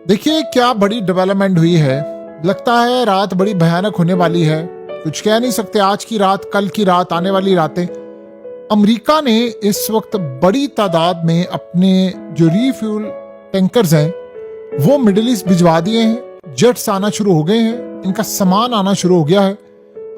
देखिए क्या बड़ी डेवलपमेंट हुई है। लगता है रात बड़ी भयानक होने वाली है। कुछ कह नहीं सकते, आज की रात, कल की रात, आने वाली रातें। अमेरिका ने इस वक्त बड़ी तादाद में अपने जो रीफ्यूल टैंकर्स हैं वो मिडिल ईस्ट भिजवा दिए हैं। जेट्स आना शुरू हो गए हैं, इनका सामान आना शुरू हो गया है।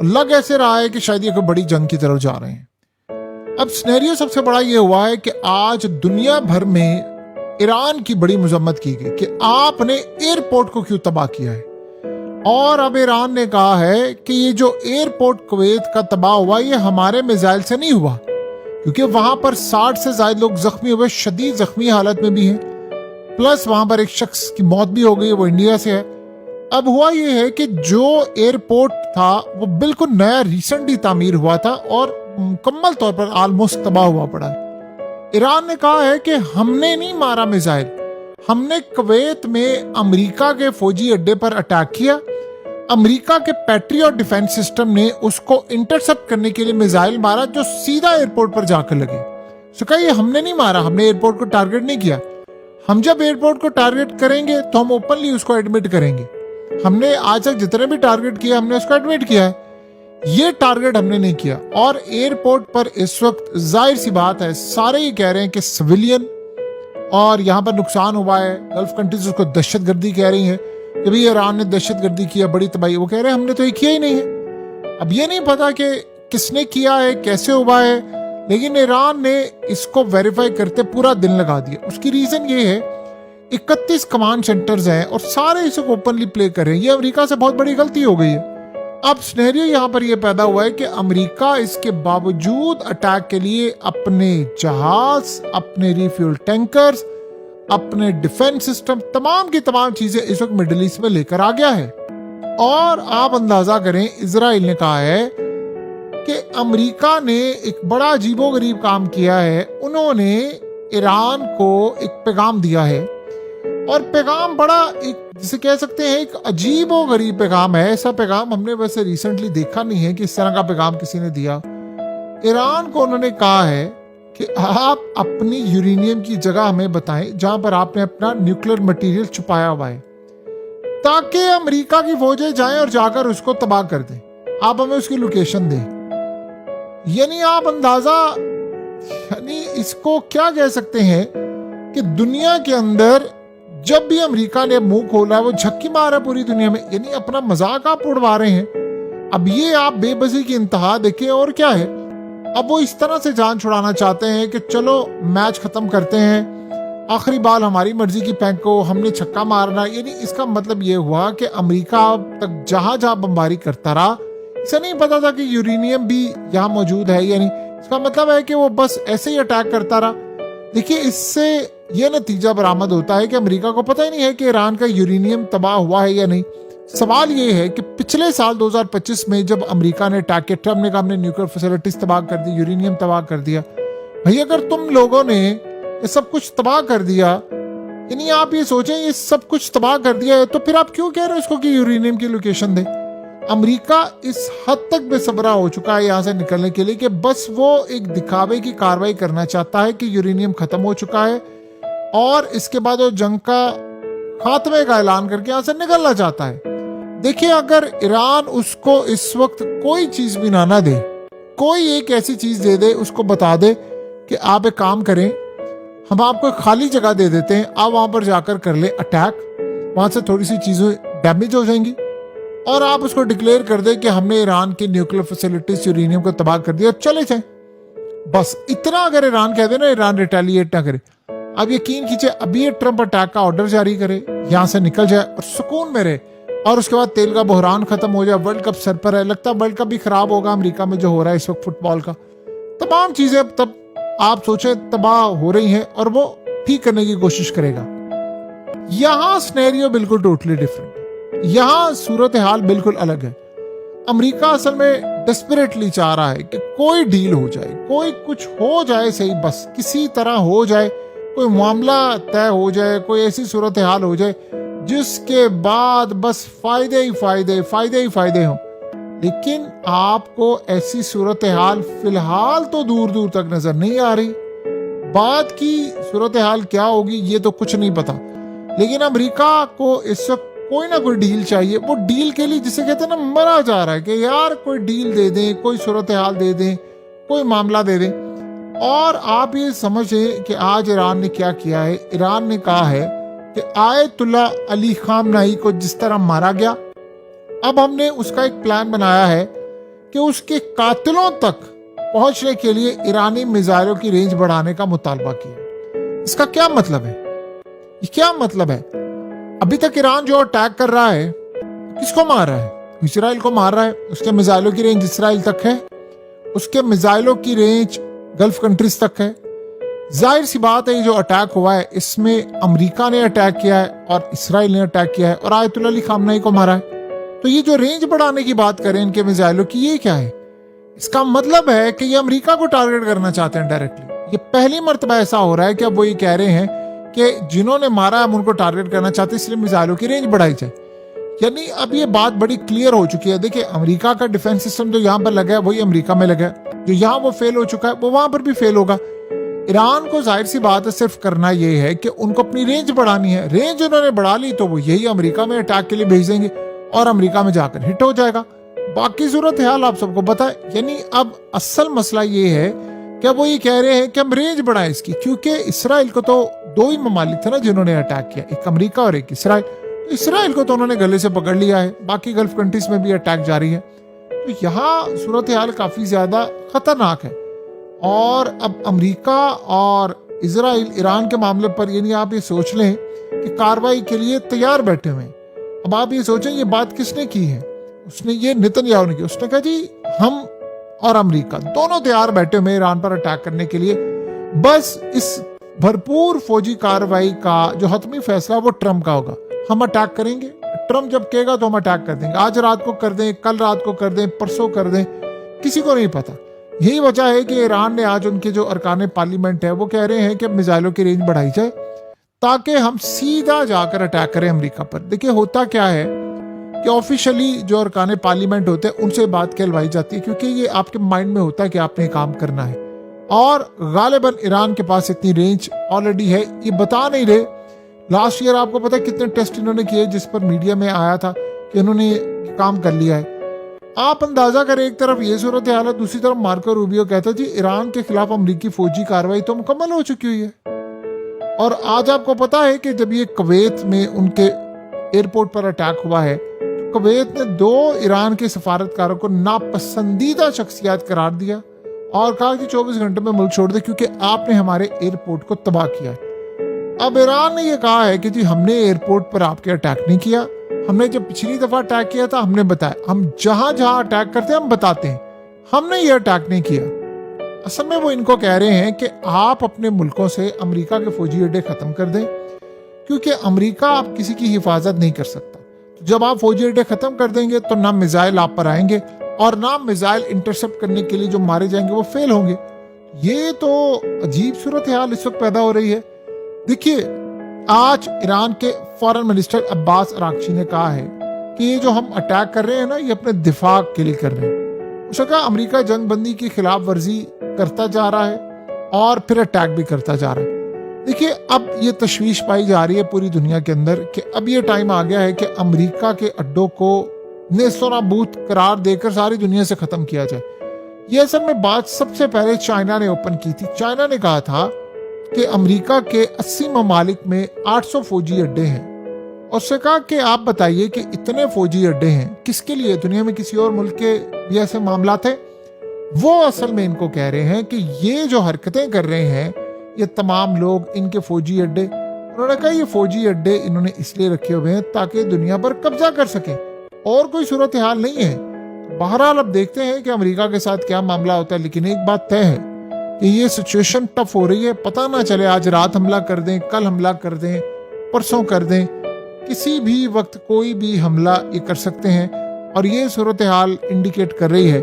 लग ऐसे रहा है कि शायद ये कोई बड़ी जंग की तरफ जा रहे हैं। अब सिनेरियो सबसे बड़ा ये हुआ है कि आज दुनिया भर में ईरान की बड़ी मजम्मत की गई कि आपने एयरपोर्ट को क्यों तबाह किया है। और अब ईरान ने कहा है कि ये जो एयरपोर्ट कुवैत का तबाह हुआ ये हमारे मिसाइल से नहीं हुआ, क्योंकि वहां पर 60 से ज्यादा लोग जख्मी हुए, शदीद जख्मी हालत में भी हैं। प्लस वहां पर एक शख्स की मौत भी हो गई, वो इंडिया से है। अब हुआ ये है कि जो एयरपोर्ट था वो बिल्कुल नया रिसेंटली तामीर हुआ था और मुकम्मल तौर पर ऑलमोस्ट तबाह हुआ पड़ा है। ईरान ने कहा है कि हमने नहीं मारा मिसाइल, हमने कुवैत में अमेरिका के फौजी अड्डे पर अटैक किया। अमेरिका के पैट्रियट डिफेंस सिस्टम ने उसको इंटरसेप्ट करने के लिए मिसाइल मारा जो सीधा एयरपोर्ट पर जाकर लगे। तो कहा ये हमने नहीं मारा, हमने एयरपोर्ट को टारगेट नहीं किया। हम जब एयरपोर्ट को टारगेट करेंगे तो हम ओपनली उसको एडमिट करेंगे। हमने आज तक जितने भी टारगेट किया हमने उसको एडमिट किया है, ये टारगेट हमने नहीं किया। और एयरपोर्ट पर इस वक्त जाहिर सी बात है सारे ही कह रहे हैं कि सिविलियन और यहाँ पर नुकसान हुआ है। गल्फ कंट्रीज उसको दहशतगर्दी कह रही हैं कि भाई ईरान ने दहशतगर्दी किया, बड़ी तबाही। वो कह रहे हैं हमने तो ये किया ही नहीं है। अब ये नहीं पता कि किसने किया है, कैसे हुआ है, लेकिन ईरान ने इसको वेरीफाई करते पूरा दिन लगा दिया। उसकी रीजन ये है 31 कमांड सेंटर्स हैं और सारे इसे ओपनली प्ले कर रहे हैं। ये अमेरिका से बहुत बड़ी गलती हो गई है। अब सिनेरियो यहाँ पर यह पैदा हुआ है कि अमेरिका इसके बावजूद अटैक के लिए अपने जहाज, अपने रिफ्यूल टैंकर्स, अपने डिफेंस सिस्टम, तमाम की तमाम चीजें इस वक्त मिडिल ईस्ट में लेकर आ गया है। और आप अंदाजा करें, इजराइल ने कहा है कि अमेरिका ने एक बड़ा अजीबोगरीब काम किया है। उन्होंने ईरान को एक पैगाम दिया है और पैगाम बड़ा एक जिसे कह सकते हैं एक अजीब और गरीब पैगाम है। ऐसा पैगाम हमने वैसे रिसेंटली देखा नहीं है कि इस तरह का पैगाम किसी ने दिया। ईरान को उन्होंने कहा है कि आप अपनी यूरेनियम की जगह हमें बताएं जहां पर आपने अपना न्यूक्लियर मटेरियल छुपाया हुआ है, ताकि अमेरिका की फौजें जाएं और जाकर उसको तबाह कर दें। आप हमें उसकी लोकेशन दें। यानी आप अंदाजा, यानी इसको क्या कह सकते हैं कि दुनिया के अंदर जब भी अमेरिका ने मुंह खोला वो झक्की मारा पूरी दुनिया में। यानी अपना मजाक आप उड़वा रहे हैं। अब ये आप बेबसी की इंतहा देखिए और क्या है। अब वो इस तरह से जान छुड़ाना चाहते हैं कि चलो मैच खत्म करते हैं, आखिरी बाल हमारी मर्जी की फेंको, हमने छक्का मारना। यानी इसका मतलब ये हुआ कि अमेरिका तक जहां जहां बमबारी करता रहा, इसे नहीं पता था कि यूरेनियम भी यहाँ मौजूद है। यानी इसका मतलब है कि वो बस ऐसे ही अटैक करता रहा। देखिए इससे यह नतीजा बरामद होता है कि अमेरिका को पता ही नहीं है कि ईरान का यूरेनियम तबाह हुआ है या नहीं। सवाल ये है कि पिछले साल 2025 में जब अमेरिका ने अटैक किया, ट्रम्प ने कहा हमने न्यूक्लियर फैसिलिटीज तबाह कर दी, यूरेनियम तबाह कर दिया। भाई अगर तुम लोगों ने ये सब कुछ तबाह कर दिया, यानी आप ये सोचें ये सब कुछ तबाह कर दिया है, तो फिर आप क्यों कह रहे हो इसको कि यूरेनियम की लोकेशन दे। अमेरिका इस हद तक बेसब्रा हो चुका है यहाँ से निकलने के लिए कि बस वो एक दिखावे की कार्रवाई करना चाहता है कि यूरेनियम खत्म हो चुका है और इसके बाद वो जंग का खात्मे का ऐलान करके यहाँ से निकलना चाहता है। देखिए अगर ईरान उसको इस वक्त कोई चीज भी ना दे, कोई एक ऐसी चीज दे दे, उसको बता दे कि आप एक काम करें, हम आपको खाली जगह दे देते हैं, आप वहां पर जाकर कर ले अटैक, वहां से थोड़ी सी चीजें डैमेज हो जाएंगी और आप उसको डिक्लेयर कर दे कि हमने ईरान की न्यूक्लियर फैसिलिटीज यूरेनियम को तबाह कर दिया, चले जाए। बस इतना अगर ईरान कह दे ना, ईरान रिटेलिएट ना करे। अब यकीन कीजिए अभी ये ट्रम्प अटैक का ऑर्डर जारी करे, यहाँ से निकल जाए और सुकून में रहे, और उसके बाद तेल का बहरान खत्म हो जाए। वर्ल्ड कप सर पर है, लगता है वर्ल्ड कप भी खराब होगा अमेरिका में जो हो रहा है इस वक्त फुटबॉल का। तमाम चीजें तब आप सोचे तबाह हो रही हैं और वो ठीक करने की कोशिश करेगा। यहाँ सिनेरियो बिल्कुल टोटली डिफरेंट है। यहाँ सूरत हाल बिल्कुल अलग है। अमेरिका असल में डेस्परेटली चाह रहा है कि कोई डील हो जाए, कोई कुछ हो जाए, सही बस किसी तरह हो जाए, कोई मामला तय हो जाए, कोई ऐसी सूरत हाल हो जाए जिसके बाद बस फायदे ही फायदे हों। लेकिन आपको ऐसी सूरत हाल फिलहाल तो दूर दूर तक नजर नहीं आ रही। बाद की सूरत हाल क्या होगी ये तो कुछ नहीं पता, लेकिन अमेरिका को इस वक्त कोई ना कोई डील चाहिए। वो डील के लिए जिसे कहते हैं ना मरा जा रहा है कि यार कोई डील दे दें, कोई सूरत हाल दे दें, कोई मामला दे दें। और आप ये समझें कि आज ईरान ने क्या किया है। ईरान ने कहा है कि आयतुल्ला अली खामनाई को जिस तरह मारा गया, अब हमने उसका एक प्लान बनाया है कि उसके कातिलों तक पहुंचने के लिए ईरानी मिसाइलों की रेंज बढ़ाने का मुतालबा किया। इसका क्या मतलब है? ये क्या मतलब है? अभी तक ईरान जो अटैक कर रहा है किसको मार रहा है? इजराइल को मार रहा है। उसके मिसाइलों की रेंज इजराइल तक है, उसके मिसाइलों की रेंज गल्फ कंट्रीज तक है। जाहिर सी बात है ये जो अटैक हुआ है इसमें अमेरिका ने अटैक किया है और इजराइल ने अटैक किया है और आयतुल्ला अली खामनाई को मारा है। तो ये जो रेंज बढ़ाने की बात करें इनके मिसाइलों की, ये क्या है? इसका मतलब है कि ये अमेरिका को टारगेट करना चाहते हैं डायरेक्टली। ये पहली मर्तबा ऐसा हो रहा है कि अब वो ये कह रहे हैं कि जिन्होंने मारा हम उनको टारगेट करना चाहते हैं, इसलिए मिसाइलों की रेंज बढ़ाई जाए। यानी अब ये बात बड़ी क्लियर हो चुकी है। देखिए, अमेरिका का डिफेंस सिस्टम जो यहाँ पर लगा है वही अमेरिका में लगा है, जो यहाँ वो फेल हो चुका है वो वहां पर भी फेल होगा। ईरान को जाहिर सी बात है सिर्फ करना ये है कि उनको अपनी रेंज बढ़ानी है। रेंज उन्होंने बढ़ा ली तो वो यही अमेरिका में अटैक के लिए भेज देंगे और अमेरिका में जाकर हिट हो जाएगा। बाकी सूरत हाल आप सबको पता है। यानी अब असल मसला ये है कि वो ये कह रहे हैं कि हम रेंज बढ़ाएं इसकी, क्योंकि इसराइल को तो दो ही ममालिक थे ना जिन्होंने अटैक किया, एक अमेरिका और एक इसराइल। तो इसराइल को तो उन्होंने गले से पकड़ लिया है, बाकी गल्फ कंट्रीज में भी अटैक जारी है। तो यहाँ सूरत हाल काफी ज्यादा खतरनाक है। और अब अमेरिका और इसराइल ईरान के मामले पर यानी आप ये सोच लें कि कार्रवाई के लिए तैयार बैठे हुए हैं। अब आप ये सोचें ये बात किसने की है? उसने ये नेतन्याहू ने की। उसने कहा जी हम और अमेरिका दोनों तैयार बैठे हुए ईरान पर अटैक करने के लिए, बस इस भरपूर फौजी कार्रवाई का जो हतमी फैसला वो ट्रम्प का होगा। हम अटैक करेंगे, ट्रम्प जब कहेगा तो हम अटैक कर देंगे। आज रात को कर दें, कल रात को कर दें, परसों कर दें, किसी को नहीं पता। यही वजह है कि ईरान ने आज उनके जो अरकान पार्लियामेंट है वो कह रहे हैं कि मिसाइलों की रेंज बढ़ाई जाए ताकि हम सीधा जाकर अटैक करें अमेरिका पर। देखिए होता क्या है कि ऑफिशियली जो अरकान पार्लियामेंट होते हैं उनसे बात कहलवाई जाती है, क्योंकि ये आपके माइंड में होता है कि आपने काम करना है। और गालिबन ईरान के पास इतनी रेंज ऑलरेडी है, ये बता नहीं रहे। लास्ट ईयर आपको पता है कितने टेस्ट इन्होंने किए जिस पर मीडिया में आया था कि इन्होंने काम कर लिया है। आप अंदाजा करें, एक तरफ ये सूरत हाल है, दूसरी तरफ मार्को रूबियो कहता है जी ईरान के खिलाफ अमेरिकी फौजी कार्रवाई तो मुकम्मल हो चुकी हुई है। और आज आपको पता है कि जब ये कुवैत में उनके एयरपोर्ट पर अटैक हुआ है, कुवैत ने 2 ईरान के सफारतकारों को नापसंदीदा शख्सियत करार दिया और कहा कि 24 घंटे में मुल्क छोड़ दे क्योंकि आपने हमारे एयरपोर्ट को तबाह किया है। अब ईरान ने यह कहा है कि जी हमने एयरपोर्ट पर आपके अटैक नहीं किया, हमने जब पिछली दफा अटैक किया था हमने बताया, हम जहां जहां अटैक करते हैं हम बताते हैं, हमने ये अटैक नहीं किया। असल में वो इनको कह रहे हैं कि आप अपने मुल्कों से अमेरिका के फौजी अड्डे खत्म कर दें, क्योंकि अमेरिका आप किसी की हिफाजत नहीं कर सकता। तो जब आप फौजी अड्डे खत्म कर देंगे तो ना मिसाइल आप पर आएंगे और ना मिसाइल इंटरसेप्ट करने के लिए जो मारे जाएंगे वो फेल होंगे। ये तो अजीब सूरत हाल इस वक्त पैदा हो रही है। देखिए आज ईरान के फॉरेन मिनिस्टर अब्बास अरागची ने कहा है कि ये जो हम अटैक कर रहे हैं ना ये अपने दिफा के लिए कर रहे हैं। उसने कहा अमेरिका जंग बंदी की खिलाफ वर्जी करता जा रहा है और फिर अटैक भी करता जा रहा है। देखिए अब ये तशवीश पाई जा रही है पूरी दुनिया के अंदर कि अब ये टाइम आ गया है कि अमेरिका के अड्डों को नेस्तनाबूद करार देकर सारी दुनिया से खत्म किया जाए। ये असल में बात सबसे पहले चाइना ने ओपन की थी। चाइना ने कहा था कि अमेरिका के 80 ममालिक में 800 फौजी अड्डे हैं और उससे कहा कि आप बताइए कि इतने फौजी अड्डे हैं किसके लिए, दुनिया में किसी और मुल्क के भी ऐसे मामला थे? वो असल में इनको कह रहे हैं कि ये जो हरकतें कर रहे हैं ये तमाम लोग इनके फौजी अड्डे, उन्होंने कहा ये फौजी अड्डे इन्होंने इसलिए रखे हुए हैं ताकि दुनिया पर कब्जा कर सके, और कोई सूरत हाल नहीं है। बहरहाल अब देखते हैं कि अमेरिका के साथ क्या मामला होता है, लेकिन एक बात तय है कि ये सिचुएशन टफ हो रही है। पता ना चले आज रात हमला कर दें, कल हमला कर दें, परसों कर दें, किसी भी वक्त कोई भी हमला ये कर सकते हैं। और ये सूरत हाल इंडिकेट कर रही है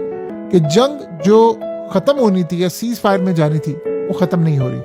कि जंग जो खत्म होनी थी या सीज फायर में जानी थी वो खत्म नहीं हो रही।